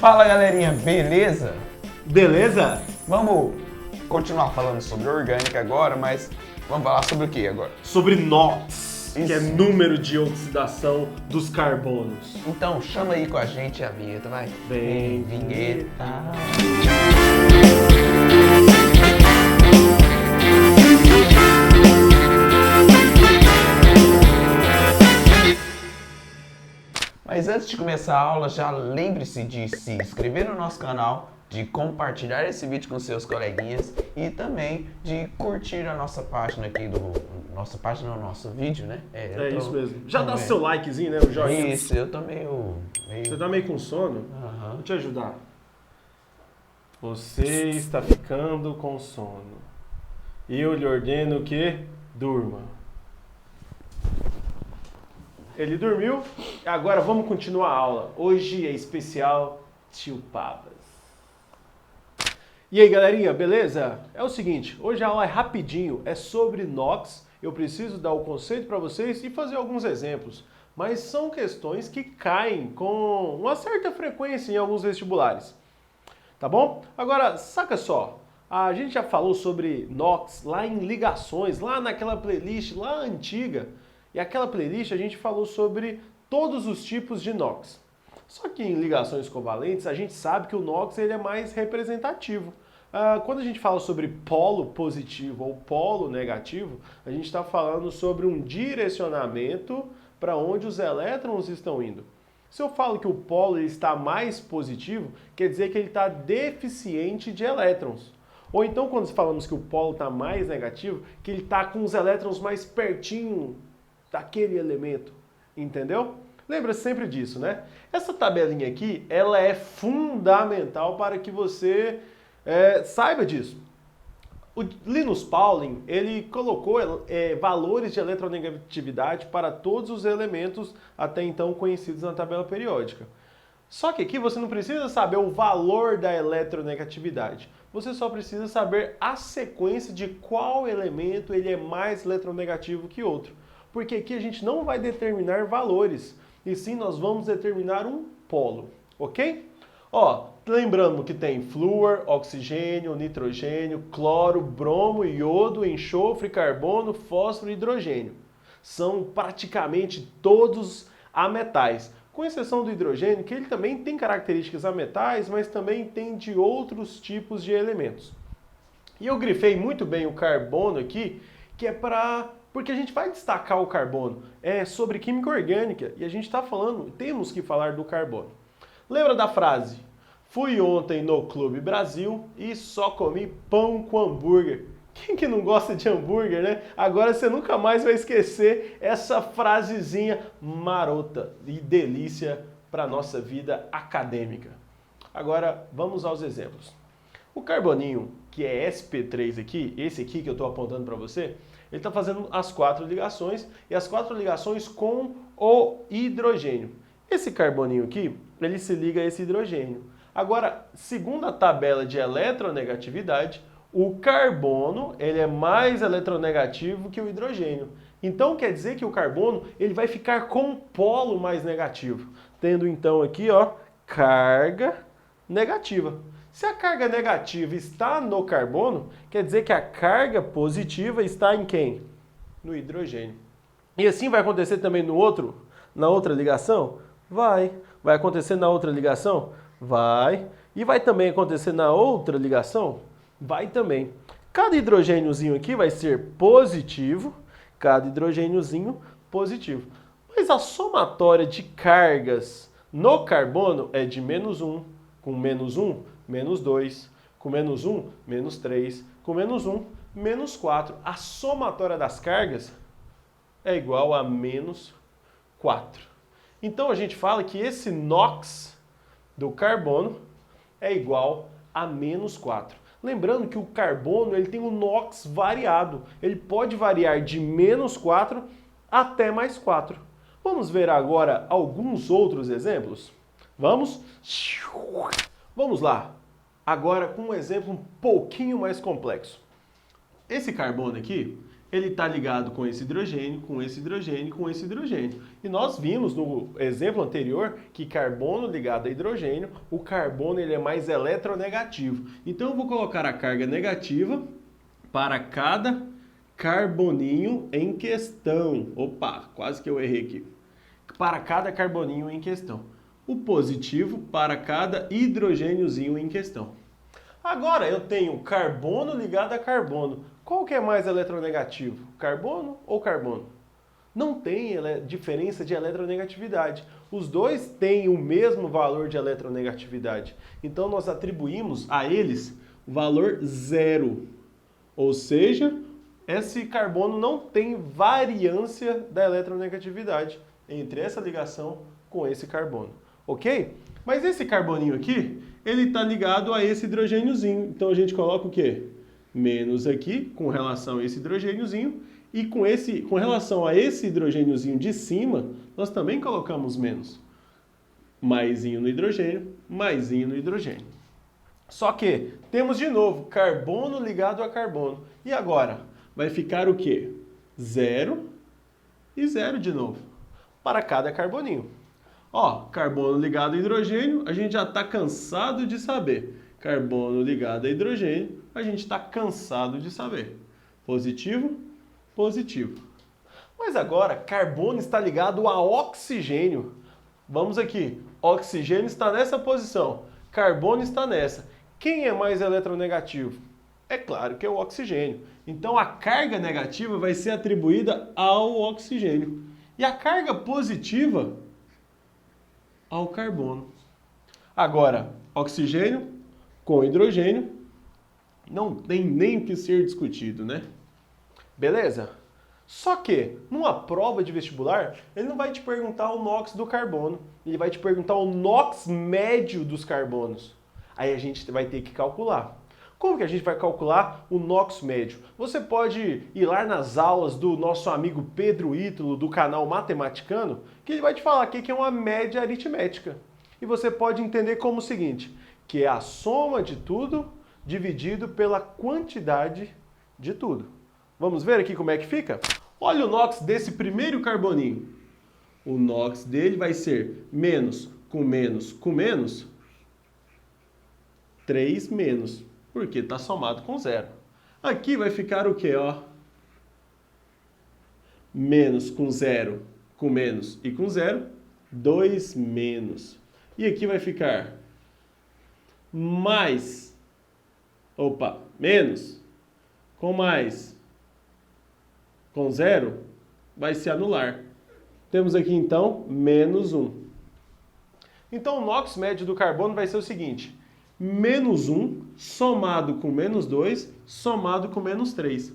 Fala galerinha, beleza? Beleza? Vamos continuar falando sobre orgânica agora, mas vamos falar sobre o que agora? Sobre NOx, Isso. que é número de oxidação dos carbonos. Então chama aí com a gente a vinheta, vai. Vem, vinheta. Mas antes de começar a aula, já lembre-se de se inscrever no nosso canal, de compartilhar esse vídeo com seus coleguinhas e também de curtir a nossa página aqui do nosso vídeo, né? Isso mesmo. Já dá seu likezinho, né? O joinha. Isso, eu tô meio... Você tá meio com sono? Aham. Vou te ajudar. Você está ficando com sono. Eu lhe ordeno que durma. Ele dormiu, agora vamos continuar a aula. Hoje é especial Tio Pavas. E aí galerinha, beleza? É o seguinte, hoje a aula é rapidinho, é sobre NOx. Eu preciso dar o conceito para vocês e fazer alguns exemplos. Mas são questões que caem com uma certa frequência em alguns vestibulares. Tá bom? Agora, saca só. A gente já falou sobre NOx lá em ligações, lá naquela playlist lá antiga. E aquela playlist a gente falou sobre todos os tipos de NOx. Só que em ligações covalentes a gente sabe que o NOx ele é mais representativo. Quando a gente fala sobre polo positivo ou polo negativo, a gente está falando sobre um direcionamento para onde os elétrons estão indo. Se eu falo que o polo está mais positivo, quer dizer que ele está deficiente de elétrons. Ou então quando falamos que o polo está mais negativo, que ele está com os elétrons mais pertinho daquele elemento, entendeu? Lembra sempre disso, né? Essa tabelinha aqui, ela é fundamental para que você saiba disso. O Linus Pauling, ele colocou valores de eletronegatividade para todos os elementos até então conhecidos na tabela periódica. Só que aqui você não precisa saber o valor da eletronegatividade. Você só precisa saber a sequência de qual elemento ele é mais eletronegativo que outro. Porque aqui a gente não vai determinar valores, e sim nós vamos determinar um polo, ok? Ó, lembrando que tem flúor, oxigênio, nitrogênio, cloro, bromo, iodo, enxofre, carbono, fósforo e hidrogênio. São praticamente todos ametais, com exceção do hidrogênio, que ele também tem características ametais, mas também tem de outros tipos de elementos. E eu grifei muito bem o carbono aqui, que é porque a gente vai destacar o carbono, é sobre química orgânica, e a gente está falando, temos que falar do carbono. Lembra da frase, fui ontem no Clube Brasil e só comi pão com hambúrguer. Quem que não gosta de hambúrguer, né? Agora você nunca mais vai esquecer essa frasezinha marota e delícia para a nossa vida acadêmica. Agora, vamos aos exemplos. O carboninho, que é sp3 aqui, esse aqui que eu estou apontando para você, ele está fazendo as 4 ligações, e as 4 ligações com o hidrogênio. Esse carboninho aqui, ele se liga a esse hidrogênio. Agora, segundo a tabela de eletronegatividade, o carbono ele é mais eletronegativo que o hidrogênio. Então quer dizer que o carbono ele vai ficar com um polo mais negativo, tendo então aqui ó, carga negativa. Se a carga negativa está no carbono, quer dizer que a carga positiva está em quem? No hidrogênio. E assim vai acontecer também na outra ligação? Vai. Vai acontecer na outra ligação? Vai. E vai também acontecer na outra ligação? Vai também. Cada hidrogêniozinho aqui vai ser positivo, cada hidrogêniozinho positivo. Mas a somatória de cargas no carbono é de -1, com -1, -2, com -1, -3, com -1, -4. A somatória das cargas é igual a -4. Então a gente fala que esse NOx do carbono é igual a -4. Lembrando que o carbono ele tem um NOx variado. Ele pode variar de -4 até +4. Vamos ver agora alguns outros exemplos? Vamos? Vamos lá. Agora com um exemplo um pouquinho mais complexo. Esse carbono aqui, ele está ligado com esse hidrogênio, com esse hidrogênio, com esse hidrogênio. E nós vimos no exemplo anterior que carbono ligado a hidrogênio, o carbono ele é mais eletronegativo. Então eu vou colocar a carga negativa para cada carboninho em questão. Opa, quase que eu errei aqui. Para cada carboninho em questão. O positivo para cada hidrogêniozinho em questão. Agora eu tenho carbono ligado a carbono. Qual que é mais eletronegativo? Carbono ou carbono? Não tem diferença de eletronegatividade. Os dois têm o mesmo valor de eletronegatividade. Então nós atribuímos a eles o valor zero. Ou seja, esse carbono não tem variância da eletronegatividade entre essa ligação com esse carbono. Ok? Mas esse carboninho aqui, ele está ligado a esse hidrogêniozinho. Então a gente coloca o quê? Menos aqui com relação a esse hidrogêniozinho. E com relação a esse hidrogêniozinho de cima, nós também colocamos menos. Maisinho no hidrogênio, maisinho no hidrogênio. Só que temos de novo carbono ligado a carbono. E agora? Vai ficar o quê? 0 e 0 de novo. Para cada carboninho. Ó, carbono ligado a hidrogênio, a gente já está cansado de saber. Carbono ligado a hidrogênio, a gente está cansado de saber. Positivo, positivo. Mas agora, carbono está ligado a oxigênio. Vamos aqui, oxigênio está nessa posição, carbono está nessa. Quem é mais eletronegativo? É claro que é o oxigênio. Então a carga negativa vai ser atribuída ao oxigênio. E a carga positiva ao carbono. Agora, oxigênio com hidrogênio não tem nem que ser discutido, né? Beleza? Só que, numa prova de vestibular, ele não vai te perguntar o NOx do carbono, ele vai te perguntar o NOx médio dos carbonos. Aí a gente vai ter que calcular. Como que a gente vai calcular o NOx médio? Você pode ir lá nas aulas do nosso amigo Pedro Ítalo, do canal Matematicano, que ele vai te falar aqui que é uma média aritmética. E você pode entender como o seguinte, que é a soma de tudo dividido pela quantidade de tudo. Vamos ver aqui como é que fica? Olha o NOx desse primeiro carboninho. O NOx dele vai ser menos com menos com menos, 3 menos. Porque está somado com zero. Aqui vai ficar o quê? Ó? Menos com zero, com menos e com zero, 2 menos. E aqui vai ficar mais, menos, com mais, com zero, vai se anular. Temos aqui então menos 1. Então o NOx médio do carbono vai ser o seguinte, menos 1 somado com menos 2, somado com menos 3.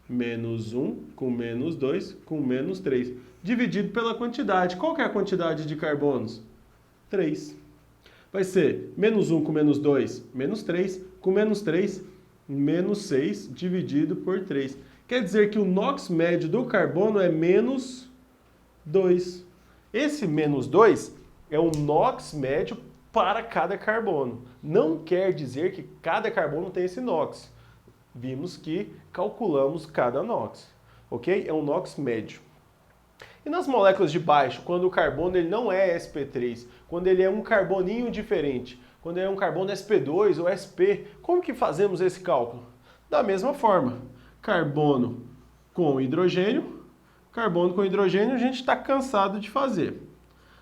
Menos 1 com menos 2 com menos 3. Dividido pela quantidade. Qual que é a quantidade de carbonos? 3. Vai ser menos 1 com menos 2, menos 3. Com menos 3, menos 6 dividido por 3. Quer dizer que o NOx médio do carbono é menos 2. Esse menos 2 é o NOx médio para cada carbono. Não quer dizer que cada carbono tem esse NOx. Vimos que calculamos cada NOx, ok? É um NOx médio. E nas moléculas de baixo, quando o carbono ele não é sp3, quando ele é um carboninho diferente, quando ele é um carbono sp2 ou sp, como que fazemos esse cálculo? Da mesma forma, carbono com hidrogênio a gente está cansado de fazer.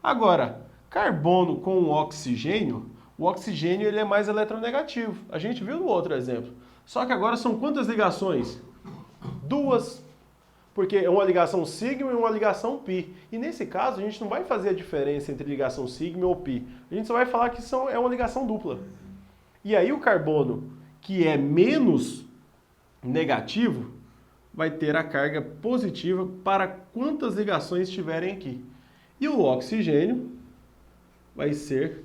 Agora, carbono com oxigênio, o oxigênio ele é mais eletronegativo. A gente viu no outro exemplo. Só que agora são quantas ligações? 2. Porque é uma ligação sigma e uma ligação pi. E nesse caso a gente não vai fazer a diferença entre ligação sigma ou pi. A gente só vai falar que é uma ligação dupla. E aí o carbono, que é menos negativo, vai ter a carga positiva para quantas ligações tiverem aqui. E o oxigênio vai ser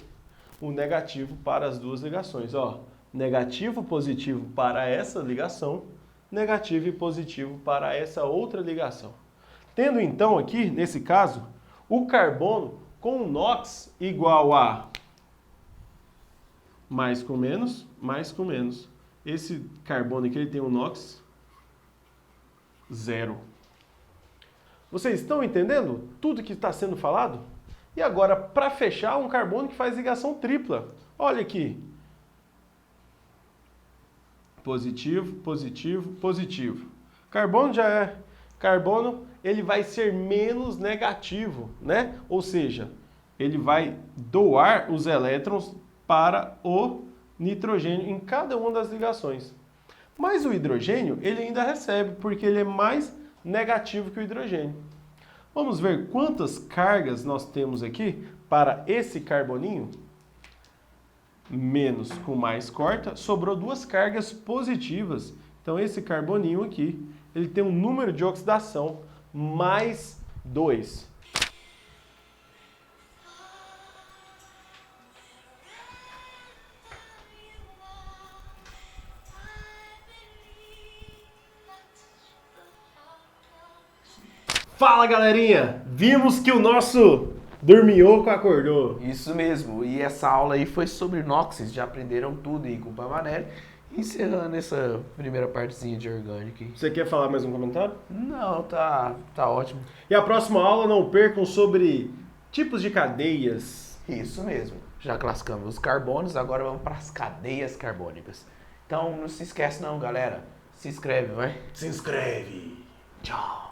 o negativo para as duas ligações. Ó, negativo, positivo para essa ligação, negativo e positivo para essa outra ligação. Tendo então aqui, nesse caso, o carbono com o NOx igual a mais com menos, mais com menos. Esse carbono aqui ele tem um NOx 0. Vocês estão entendendo tudo que está sendo falado? E agora, para fechar, um carbono que faz ligação tripla. Olha aqui. Positivo, positivo, positivo. Carbono já é. Carbono, ele vai ser menos negativo, né? Ou seja, ele vai doar os elétrons para o nitrogênio em cada uma das ligações. Mas o hidrogênio, ele ainda recebe, porque ele é mais negativo que o hidrogênio. Vamos ver quantas cargas nós temos aqui para esse carboninho. Menos com mais corta, sobrou 2 cargas positivas. Então esse carboninho aqui, ele tem um número de oxidação mais 2. Fala, galerinha! Vimos que o nosso dorminhoco acordou. Isso mesmo, e essa aula aí foi sobre NOxes, já aprenderam tudo aí com o Pavanelli. Encerrando essa primeira partezinha de orgânico. Você quer falar mais um comentário? Não, tá ótimo. E a próxima aula não percam sobre tipos de cadeias. Isso mesmo, já classificamos os carbonos, agora vamos para as cadeias carbônicas. Então não se esquece não, galera. Se inscreve, vai. Se inscreve. Tchau.